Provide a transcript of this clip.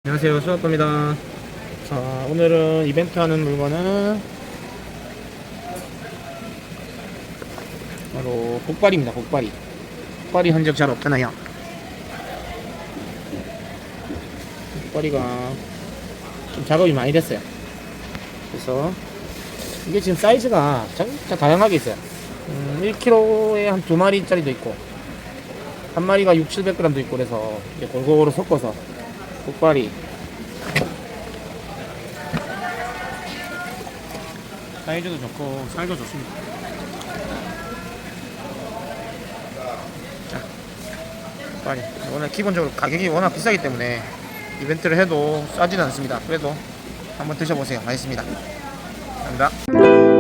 안녕하세요, 수학과입니다. 자, 오늘은 이벤트 하는 물건은 바로 복발입니다. 복발이 한 적 잘 없잖아요. 복발이가 좀 작업이 많이 됐어요. 그래서 이게 지금 사이즈가 진짜 다양하게 있어요. 1kg에 한 2마리짜리도 있고 한 마리가 600~700g도 있고, 그래서 이제 골고루 섞어서 복발이 사이즈도 좋고 살도 좋습니다. 자, 빨리. 오늘 기본적으로 가격이 워낙 비싸기 때문에 이벤트를 해도 싸지는 않습니다. 그래도 한번 드셔보세요. 맛있습니다. 감사합니다.